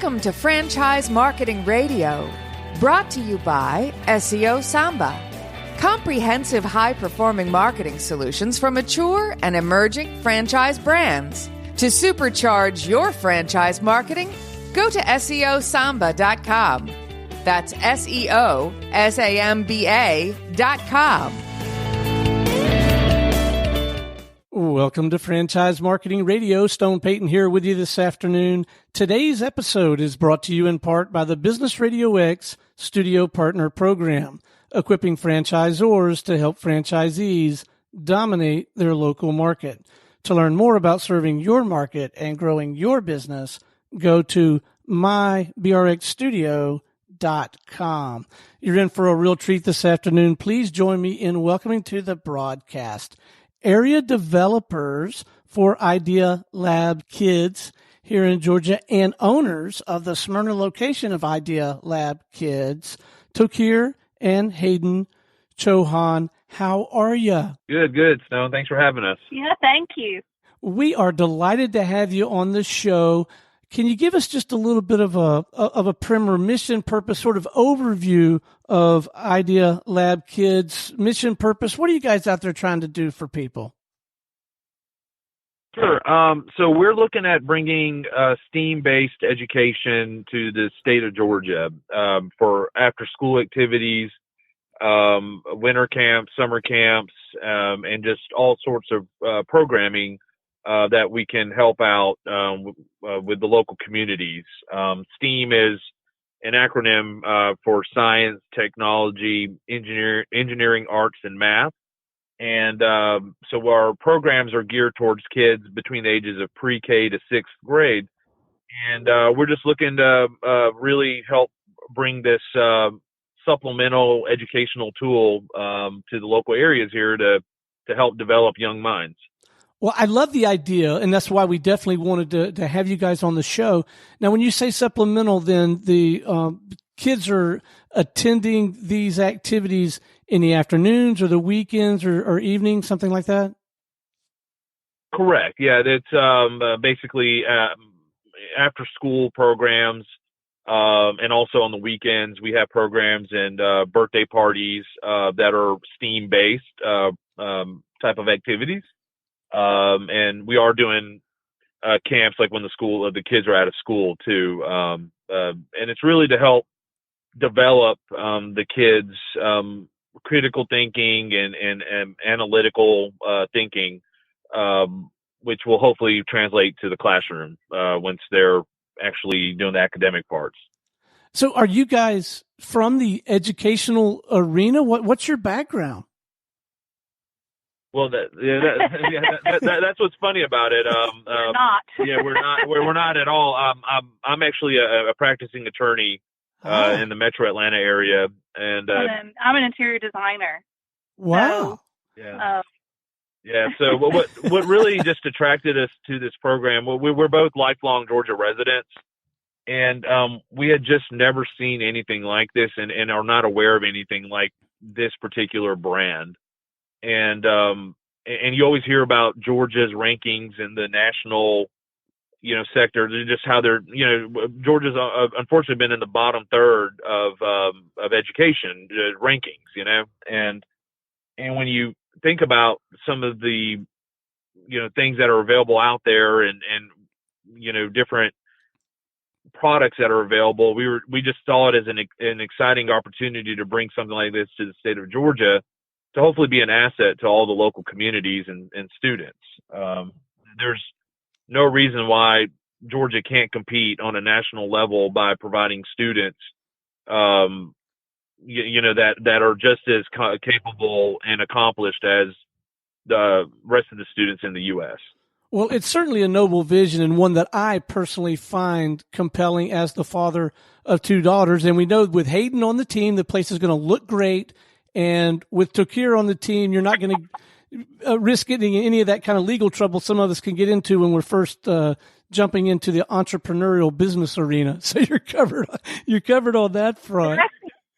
Welcome to Franchise Marketing Radio, brought to you by SEO SAMBA. Comprehensive high-performing marketing solutions for mature and emerging franchise brands. To supercharge your franchise marketing, go to SEOSamba.com. That's SEOSAMBA.com. Welcome to Franchise Marketing Radio. Stone Payton here with you this afternoon. Today's episode is brought to you in part by the Business Radio X Studio Partner Program, equipping franchisors to help franchisees dominate their local market. To learn more about serving your market and growing your business, go to mybrxstudio.com. You're in for a real treat this afternoon. Please join me in welcoming to the broadcast area developers for Idea Lab Kids here in Georgia and owners of the Smyrna location of Idea Lab Kids, Toqeer and Haydne. Chouhan, how are you? Good, Stone. Thanks for having us. Yeah, thank you. We are delighted to have you on the show. Can you give us just a little bit of a primer, mission, purpose, sort of overview of Idea Lab Kids, mission, purpose? What are you guys out there trying to do for people? Sure. So we're looking at bringing STEAM-based education to the state of Georgia for after-school activities, winter camps, summer camps, and just all sorts of programming that we can help out with the local communities. STEAM is an acronym for science, technology, engineering, arts, and math. And so our programs are geared towards kids between the ages of pre-K to sixth grade. And we're just looking to really help bring this supplemental educational tool to the local areas here to help develop young minds. Well, I love the idea, and that's why we definitely wanted to have you guys on the show. Now, when you say supplemental, then the kids are attending these activities in the afternoons or the weekends or evenings, something like that? Correct. Yeah, it's basically after-school programs, and also on the weekends we have programs and birthday parties that are STEAM-based type of activities. And we are doing camps like when the kids are out of school too. And it's really to help develop the kids' critical thinking and analytical thinking, which will hopefully translate to the classroom once they're actually doing the academic parts. So are you guys from the educational arena? What's your background? Well, that's what's funny about it. We're not. Yeah, we're not at all. I'm actually a practicing attorney in the Metro Atlanta area, and I'm an interior designer. Wow. So, yeah. So what really just attracted us to this program? Well, we're both lifelong Georgia residents, and we had just never seen anything like this, and are not aware of anything like this particular brand. And you always hear about Georgia's rankings in the national, sector. Just how they're, Georgia's unfortunately been in the bottom third of education rankings, and when you think about some of the, things that are available out there and different products that are available, we just saw it as an exciting opportunity to bring something like this to the state of Georgia, to hopefully be an asset to all the local communities and students. There's no reason why Georgia can't compete on a national level by providing students, that are just as capable and accomplished as the rest of the students in the U.S. Well, it's certainly a noble vision, and one that I personally find compelling as the father of two daughters. And we know with Haydne on the team, the place is going to look great. And with Toqeer on the team, you're not going to risk getting any of that kind of legal trouble some of us can get into when we're first jumping into the entrepreneurial business arena. So you're covered on that front.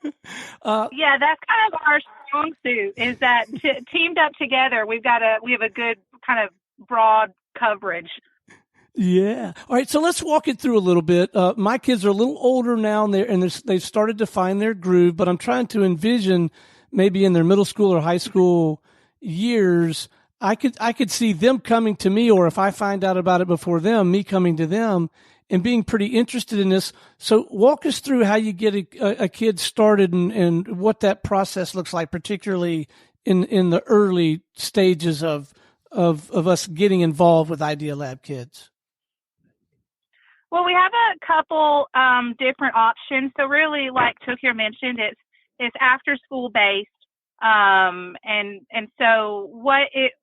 Yeah, that's kind of our strong suit, is that teamed up together, we have a good kind of broad coverage. Yeah. All right. So let's walk it through a little bit. My kids are a little older now, and they've started to find their groove. But I'm trying to envision maybe in their middle school or high school years, I could see them coming to me, or if I find out about it before them, me coming to them and being pretty interested in this. So walk us through how you get a kid started and what that process looks like, particularly in the early stages of us getting involved with Idea Lab Kids. Well, we have a couple different options. So really, like Toqeer mentioned, it's after school based. And so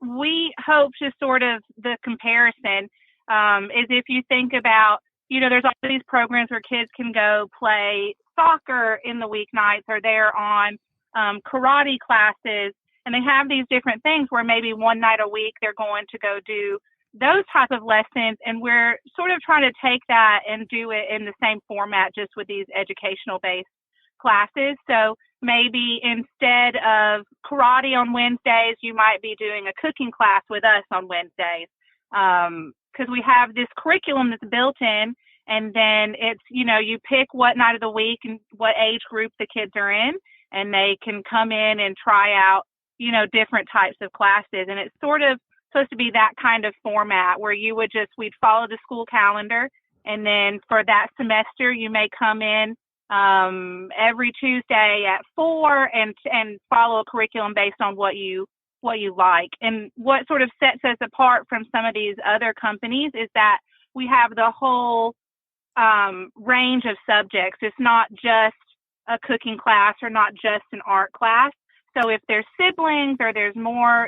we hope to sort of the comparison is if you think about, there's all these programs where kids can go play soccer in the weeknights, or they're on karate classes, and they have these different things where maybe one night a week they're going to go do those type of lessons. And we're sort of trying to take that and do it in the same format, just with these educational based classes. So maybe instead of karate on Wednesdays, you might be doing a cooking class with us on Wednesdays. Because we have this curriculum that's built in, and then it's, you pick what night of the week and what age group the kids are in, and they can come in and try out, different types of classes. And it's sort of supposed to be that kind of format where we'd follow the school calendar. And then for that semester, you may come in every Tuesday at 4 and follow a curriculum based on what you like. And what sort of sets us apart from some of these other companies is that we have the whole range of subjects. It's not just a cooking class or not just an art class. So if there's siblings or there's more,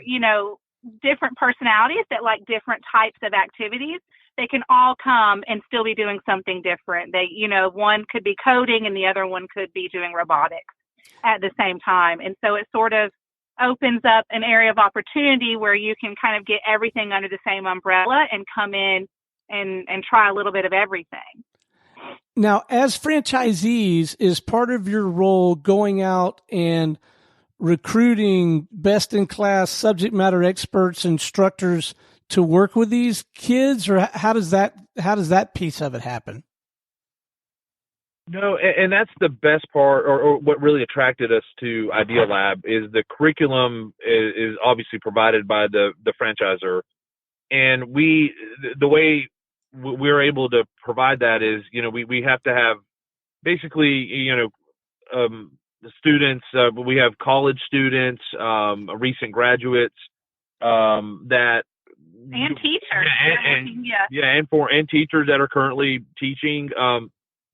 different personalities that like different types of activities, they can all come and still be doing something different. They, one could be coding and the other one could be doing robotics at the same time. And so it sort of opens up an area of opportunity where you can kind of get everything under the same umbrella and come in and try a little bit of everything. Now, as franchisees, is part of your role going out and recruiting best-in-class subject matter experts, instructors to work with these kids, or how does that piece of it happen? No, and that's the best part, or what really attracted us to Idea Lab is the curriculum is obviously provided by the franchisor, and the way we're able to provide that is, we have to have basically, the students, we have college students, recent graduates, that and teachers, and teachers that are currently teaching,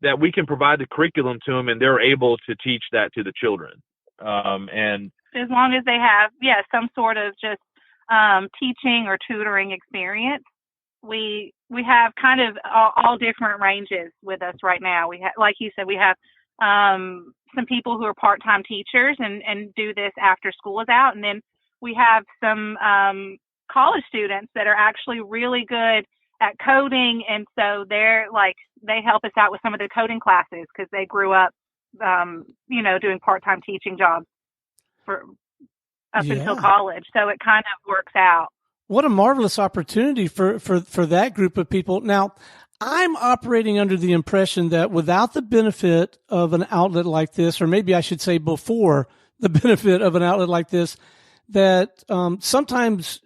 that we can provide the curriculum to them and they're able to teach that to the children. And as long as they have, some sort of just teaching or tutoring experience, we have kind of all different ranges with us right now. We have, like you said, we have some people who are part-time teachers and do this after school is out. And then we have some college students that are actually really good at coding. And so they help us out with some of the coding classes because they grew up, doing part-time teaching jobs until college. So it kind of works out. What a marvelous opportunity for that group of people. Now, I'm operating under the impression that without the benefit of an outlet like this, or maybe I should say before the benefit of an outlet like this, that sometimes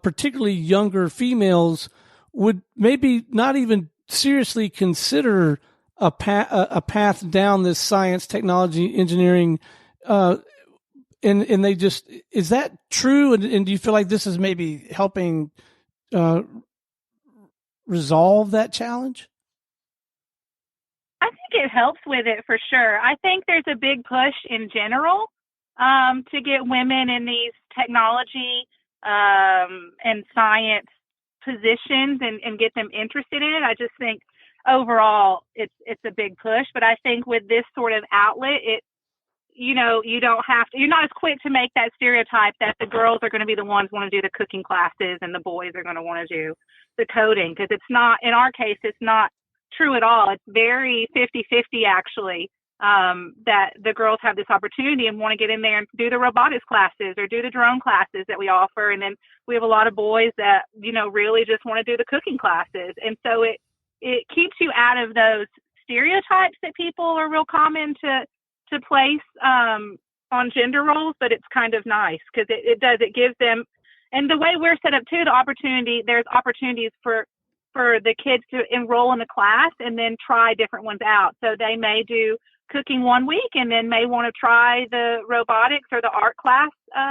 particularly younger females would maybe not even seriously consider a path down this science, technology, engineering, and they just, is that true? And do you feel like this is maybe helping resolve that challenge? I think it helps with it for sure. I think there's a big push in general to get women in these technology and science positions and get them interested in it. I just think overall it's a big push, but I think with this sort of outlet, you're not as quick to make that stereotype that the girls are going to be the ones want to do the cooking classes and the boys are going to want to do the coding, because it's not, in our case, it's not true at all. It's very 50-50 actually. that the girls have this opportunity and want to get in there and do the robotics classes or do the drone classes that we offer. And then we have a lot of boys that, really just want to do the cooking classes. And so it keeps you out of those stereotypes that people are real common to place on gender roles, but it's kind of nice because it gives them, and the way we're set up too, there's opportunities for the kids to enroll in the class and then try different ones out. So they may do cooking one week and then may want to try the robotics or the art class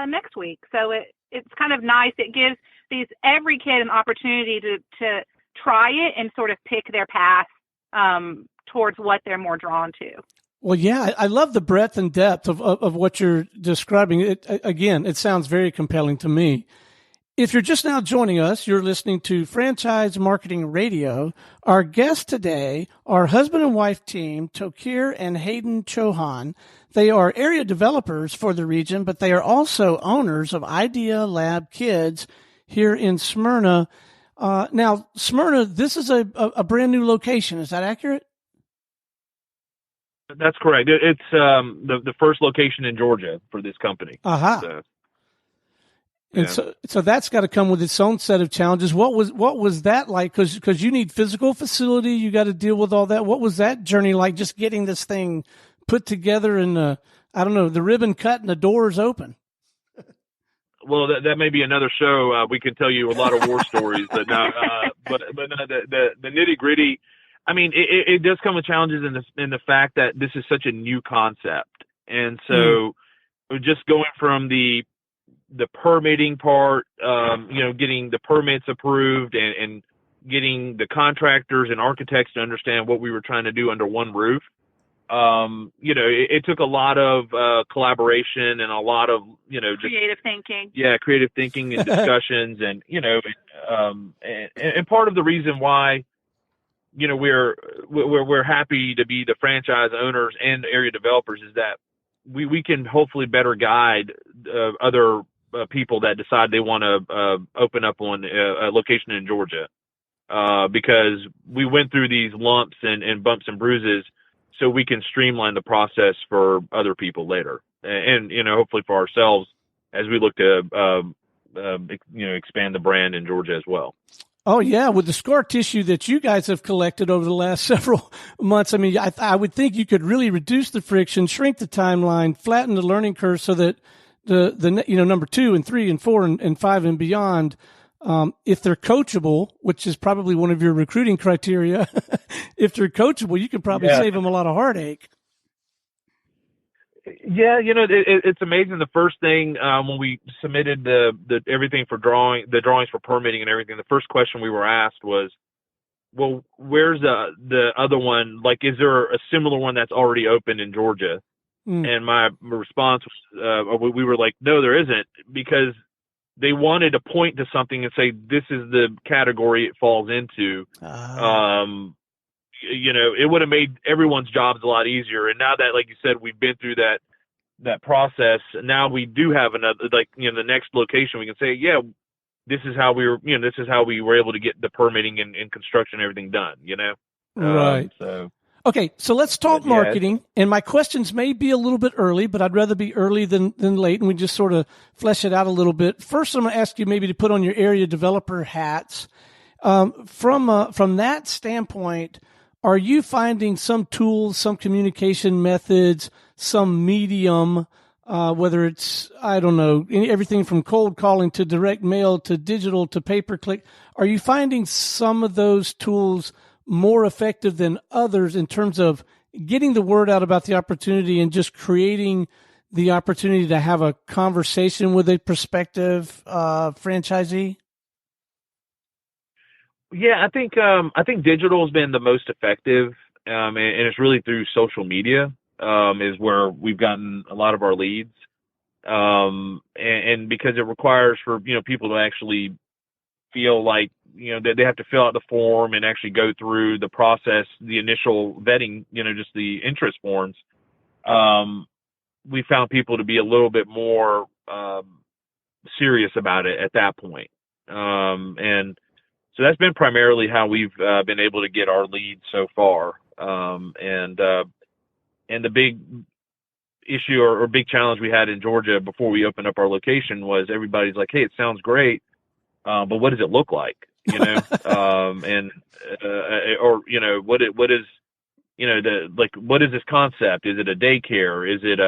next week. So it's kind of nice. It gives every kid an opportunity to try it and sort of pick their path towards what they're more drawn to. Well, yeah, I love the breadth and depth of what you're describing. It sounds very compelling to me. If you're just now joining us, you're listening to Franchise Marketing Radio. Our guests today are husband and wife team, Toqeer and Haydne Chouhan. They are area developers for the region, but they are also owners of Idea Lab Kids here in Smyrna. Now, Smyrna, this is a brand new location. Is that accurate? That's correct. It's the first location in Georgia for this company. Uh-huh. So, and yeah. so that's got to come with its own set of challenges. What was that like? Because you need physical facility, you got to deal with all that. What was that journey like? Just getting this thing put together and the ribbon cut and the doors open. Well, that may be another show. We can tell you a lot of war stories, but no, the nitty gritty. I mean, it does come with challenges in the fact that this is such a new concept, and so just going from the permitting part, getting the permits approved and getting the contractors and architects to understand what we were trying to do under one roof. It took a lot of collaboration and a lot of, just creative thinking. Yeah, creative thinking and discussions, and and part of the reason why we're happy to be the franchise owners and area developers is that we can hopefully better guide other people that decide they want to open up on a location in Georgia, because we went through these lumps and bumps and bruises, so we can streamline the process for other people later, and hopefully for ourselves as we look to expand the brand in Georgia as well. Oh yeah, with the scar tissue that you guys have collected over the last several months, I mean, I would think you could really reduce the friction, shrink the timeline, flatten the learning curve, so that the number 2 and 3 and 4 and 5 and beyond, if they're coachable, which is probably one of your recruiting criteria, if they're coachable, you could probably save them a lot of heartache. Yeah, it's amazing. The first thing when we submitted the everything for the drawings for permitting and everything, the first question we were asked was, well, where's the other one? Like, is there a similar one that's already open in Georgia? And my response was, we were like, no, there isn't, because they wanted to point to something and say, this is the category it falls into. It would have made everyone's jobs a lot easier. And now that, like you said, we've been through that process, now we do have another, the next location, we can say, yeah, this is how we were able to get the permitting and construction and everything done, Right. Okay, so let's talk marketing. And my questions may be a little bit early, but I'd rather be early than late, and we just sort of flesh it out a little bit. First, I'm going to ask you maybe to put on your area developer hats. From that standpoint, are you finding some tools, some communication methods, some medium, whether it's, everything from cold calling to direct mail to digital to pay-per-click, are you finding some of those tools more effective than others in terms of getting the word out about the opportunity and just creating the opportunity to have a conversation with a prospective franchisee? Yeah, I think digital has been the most effective, and it's really through social media is where we've gotten a lot of our leads, and because it requires for people to actually feel like that they have to fill out the form and actually go through the process, the initial vetting, just the interest forms. We found people to be a little bit more serious about it at that point, and so that's been primarily how we've been able to get our leads so far. And the big issue or big challenge we had in Georgia before we opened up our location was everybody's like, hey, it sounds great, but what does it look like? You know, or you know, what is, you know, what is this concept? Is it a daycare? Is it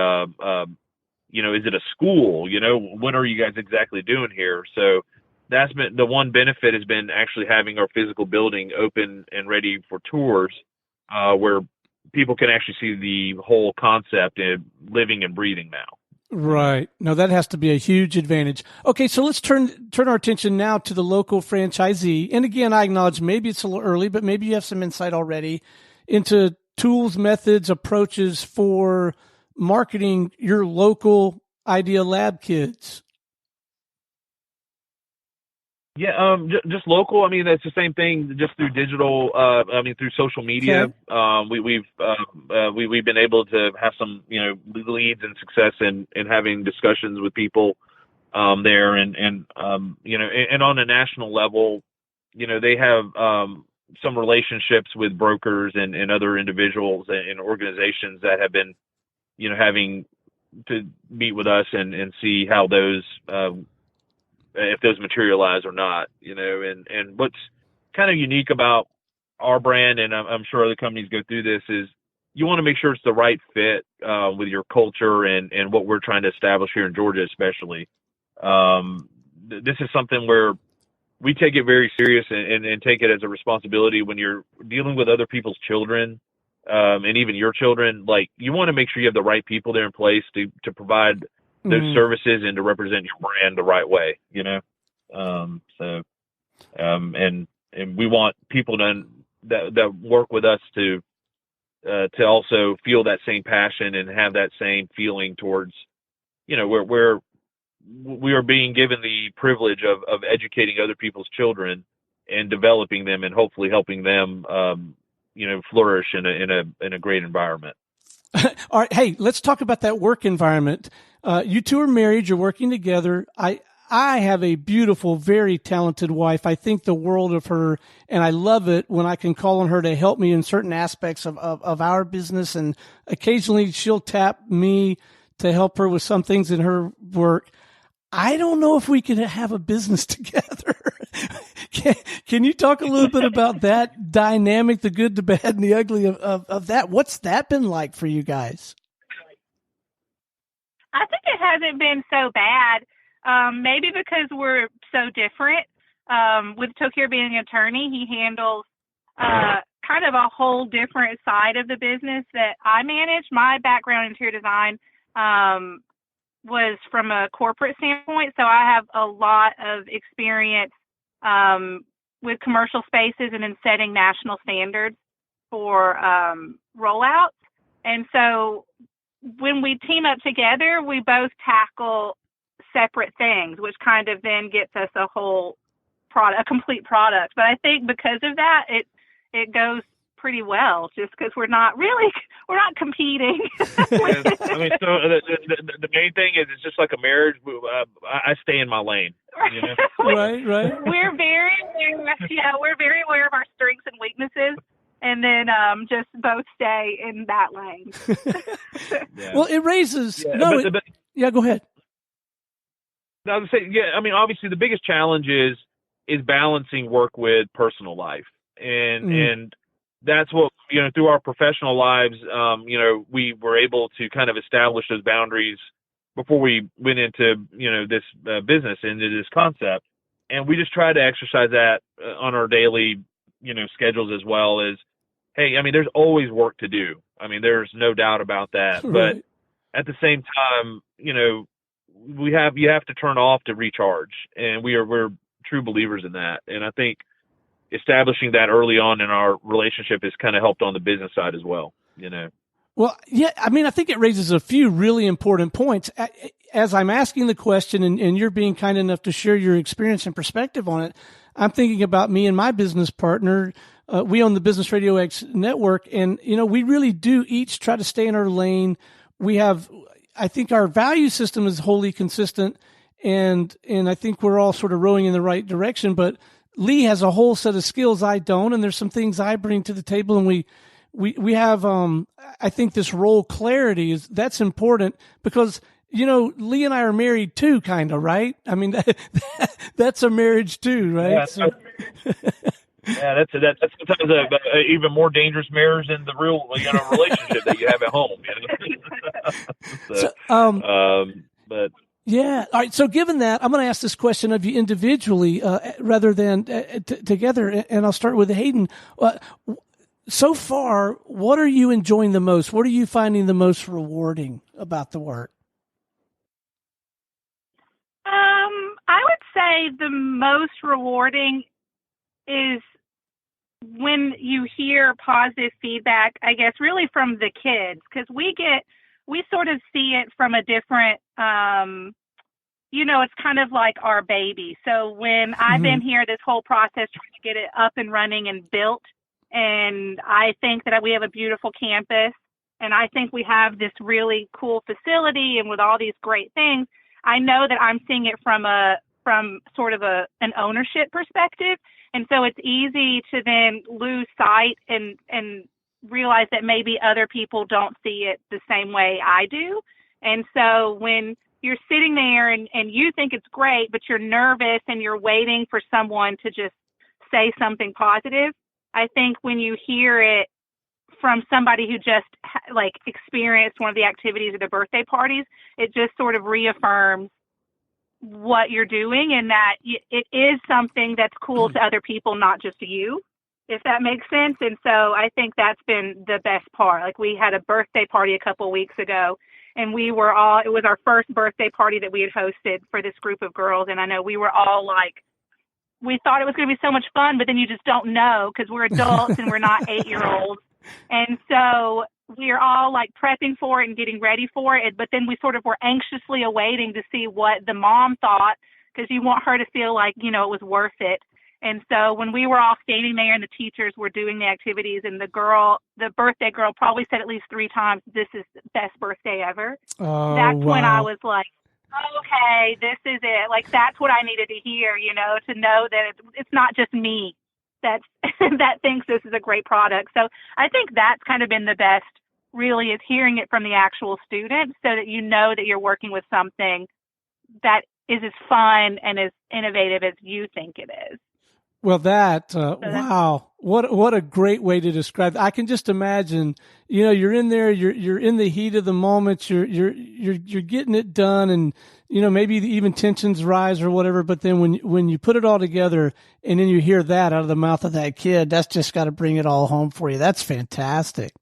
you know, is it a school? You know, what are you guys exactly doing here? So that's been the one benefit, has been actually having our physical building open and ready for tours, where people can actually see the whole concept and living and breathing now. Right. No, that has to be a huge advantage. Okay, so let's turn our attention now to the local franchisee. And again, I acknowledge maybe it's a little early, but maybe you have some insight already into tools, methods, approaches for marketing your local Idea Lab kids. Yeah, just local. I mean, that's the same thing, just through digital. I mean, through social media. Okay. We've been able to have some, you know, leads and success in having discussions with people there, and you know, and on a national level, you know, they have some relationships with brokers and other individuals and organizations that have been, you know, having to meet with us and see how those. If those materialize or not, you know, and what's kind of unique about our brand, and I'm sure other companies go through this, is you want to make sure it's the right fit with your culture and what we're trying to establish here in Georgia, especially. This is something where we take it very serious and take it as a responsibility when you're dealing with other people's children, and even your children. Like, you want to make sure you have the right people there in place to provide those services and to represent your brand the right way, you know? And we want people that work with us to also feel that same passion and have that same feeling towards, you know, where we are being given the privilege of educating other people's children and developing them and hopefully helping them, you know, flourish in a great environment. All right. Hey, let's talk about that work environment. You two are married. You're working together. I have a beautiful, very talented wife. I think the world of her, and I love it when I can call on her to help me in certain aspects of our business. And occasionally she'll tap me to help her with some things in her work. I don't know if we can have a business together. Can you talk a little bit about that dynamic, the good, the bad, and the ugly of that? What's that been like for you guys? I think it hasn't been so bad, maybe because we're so different. With Toqeer being an attorney, he handles kind of a whole different side of the business that I manage. My background in interior design was from a corporate standpoint, so I have a lot of experience with commercial spaces and in setting national standards for rollouts. And so when we team up together, we both tackle separate things, which kind of then gets us a whole product, a complete product. But I think because of that, it goes pretty well, just because we're not competing. Yeah. I mean, so the main thing is, it's just like a marriage. I stay in my lane. You know? Right. We're very aware of our strengths and weaknesses, and then just both stay in that lane. Yeah. Well, it raises. Yeah, go ahead. I was saying, yeah. I mean, obviously, the biggest challenge is balancing work with personal life, and that's what, you know, through our professional lives, you know, we were able to kind of establish those boundaries before we went into, you know, this business, into this concept. And we just try to exercise that on our daily, you know, schedules, as well as, hey, I mean, there's always work to do. I mean, there's no doubt about that. Right. But at the same time, you know, you have to turn off to recharge. And we're true believers in that. And I think establishing that early on in our relationship has kind of helped on the business side as well, you know? Well, yeah, I mean, I think it raises a few really important points. As I'm asking the question, and you're being kind enough to share your experience and perspective on it, I'm thinking about me and my business partner. We own the Business Radio X network, and, you know, we really do each try to stay in our lane. I think our value system is wholly consistent, and I think we're all sort of rowing in the right direction, but Lee has a whole set of skills I don't, and there's some things I bring to the table, and we have, I think this role clarity that's important because, Lee and I are married too, kind of, right? I mean, that's a marriage too, right? Yeah, So. Yeah, that's sometimes a even more dangerous marriage than the real relationship that you have at home. But yeah. All right. So given that, I'm going to ask this question of you individually rather than together, and I'll start with Haydne. So far, what are you enjoying the most? What are you finding the most rewarding about the work? I would say the most rewarding is when you hear positive feedback, I guess, really from the kids, because we sort of see it from a different, it's kind of like our baby. So when I've been here this whole process trying to get it up and running and built, and I think that we have a beautiful campus, and I think we have this really cool facility and with all these great things, I know that I'm seeing it from sort of an ownership perspective. And so it's easy to then lose sight and realize that maybe other people don't see it the same way I do. And so when you're sitting there and you think it's great, but you're nervous and you're waiting for someone to just say something positive, I think when you hear it from somebody who just experienced one of the activities or the birthday parties, it just sort of reaffirms what you're doing and that it is something that's cool to other people, not just you, if that makes sense. And so I think that's been the best part. Like, we had a birthday party a couple of weeks ago, and it was our first birthday party that we had hosted for this group of girls. And I know we were all we thought it was going to be so much fun, but then you just don't know because we're adults and we're not 8-year-olds. And so we're all prepping for it and getting ready for it. But then we sort of were anxiously awaiting to see what the mom thought, because you want her to feel like, it was worth it. And so when we were all standing there and the teachers were doing the activities, and the birthday girl probably said at least 3 times, "This is the best birthday ever." Oh, that's wow. When I was like, okay, this is it. That's what I needed to hear, to know that it's not just me that thinks this is a great product. So I think that's kind of been the best, really, is hearing it from the actual students, so that that you're working with something that is as fun and as innovative as you think it is. Well, wow, what a great way to describe it. I can just imagine, you're in there, you're in the heat of the moment, you're getting it done, and maybe even tensions rise or whatever. But then when you put it all together, and then you hear that out of the mouth of that kid, that's just got to bring it all home for you. That's fantastic.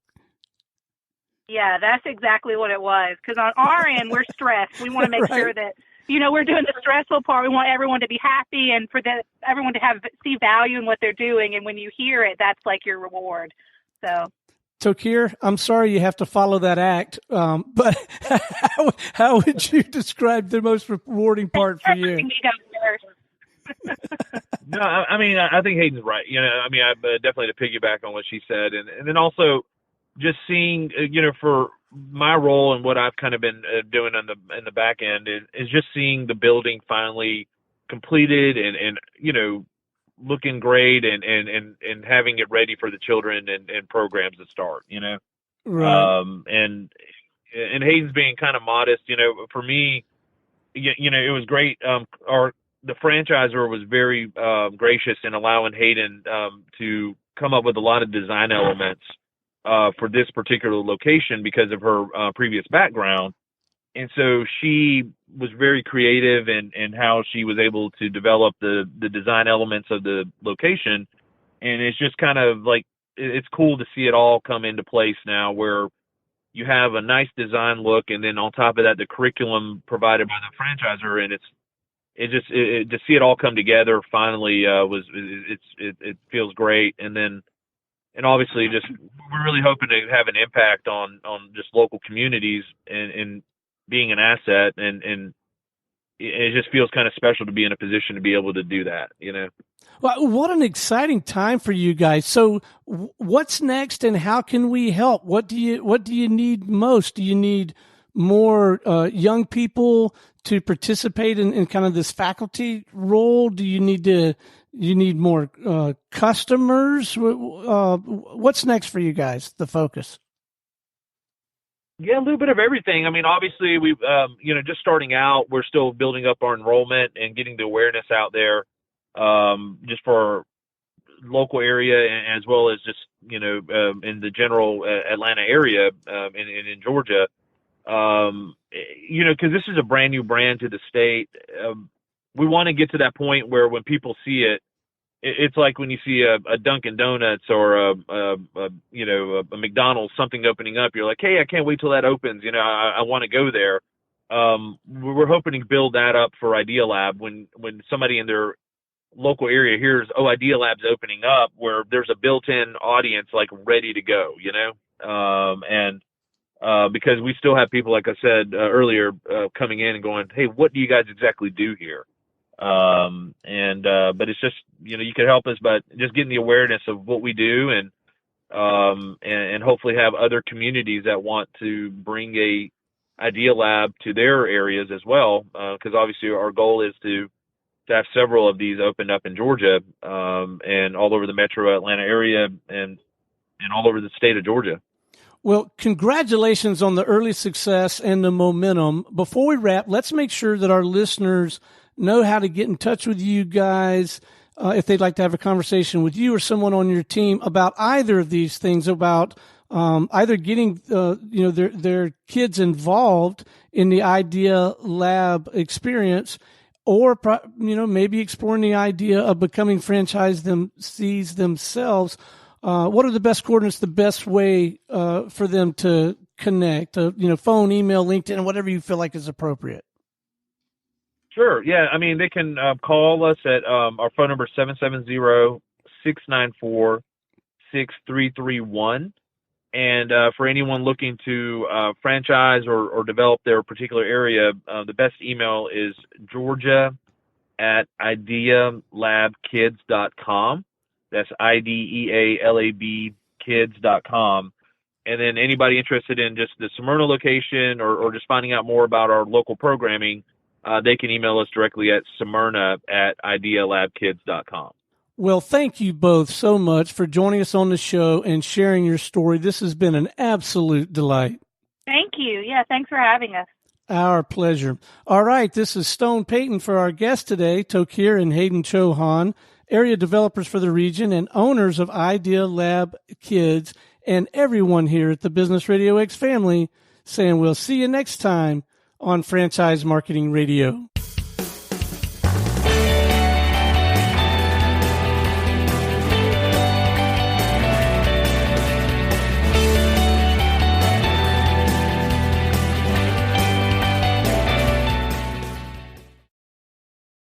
Yeah, that's exactly what it was. Because on our end, we're stressed. We want to make right. sure that we're doing the stressful part. We want everyone to be happy and for everyone to see value in what they're doing. And when you hear it, that's your reward. So, Toqeer, I'm sorry you have to follow that act, but how would you describe the most rewarding part for you? No, I mean, I think Haydne's right. I definitely to piggyback on what she said, and then also just seeing, for my role and what I've kind of been doing in the back end is just seeing the building finally completed and looking great and having it ready for the children and programs to start, Right. And Haydne's being kind of modest, for me, it was great. The franchisor was very gracious in allowing Haydne to come up with a lot of design elements for this particular location because of her previous background. And so she was very creative in how she was able to develop the design elements of the location. And it's just kind of it's cool to see it all come into place now, where you have a nice design look, and then on top of that, the curriculum provided by the franchisor, and to see it all come together finally it feels great. And obviously we're really hoping to have an impact on just local communities and being an asset, and it just feels kind of special to be in a position to be able to do that, Well, what an exciting time for you guys. So what's next, and how can we help? What do you need most? Do you need more young people to participate in kind of this faculty role? Do you need to You need more customers. What's next for you guys? The focus. Yeah, a little bit of everything. I mean, obviously, we, just starting out, we're still building up our enrollment and getting the awareness out there, just for our local area, as well as just, in the general Atlanta area, in Georgia. Because this is a brand new brand to the state. We want to get to that point where when people see it, it's like when you see a Dunkin' Donuts or a McDonald's, something opening up, you're like, hey, I can't wait till that opens. I want to go there. We're hoping to build that up for Idea Lab when somebody in their local area hears, oh, Idea Lab's opening up, where there's a built-in audience like ready to go, because we still have people, like I said earlier, coming in and going, hey, what do you guys exactly do here? But it's just, you can help us by just getting the awareness of what we do, and hopefully have other communities that want to bring a Idea Lab to their areas as well. Cause obviously our goal is to have several of these opened up in Georgia, and all over the metro Atlanta area, and all over the state of Georgia. Well, congratulations on the early success and the momentum. Before we wrap, let's make sure that our listeners know how to get in touch with you guys if they'd like to have a conversation with you or someone on your team about either of these things, about either getting their kids involved in the Idea Lab experience, or maybe exploring the idea of becoming franchisees themselves. What are the best coordinates, the best way for them to connect? Phone, email, LinkedIn, whatever you feel like is appropriate. Sure. Yeah. I mean, they can call us at our phone number, 770-694-6331. And for anyone looking to franchise or develop their particular area, the best email is georgia@idealabkids.com. That's IDEALAB kids.com. And then anybody interested in just the Smyrna location or just finding out more about our local programming, they can email us directly at smyrna@idealabkids.com. Well, thank you both so much for joining us on the show and sharing your story. This has been an absolute delight. Thank you. Yeah, thanks for having us. Our pleasure. All right, this is Stone Payton for our guest today, Toqeer and Haydne Chouhan, area developers for the region and owners of Idea Lab Kids, and everyone here at the Business Radio X family, saying we'll see you next time on Franchise Marketing Radio.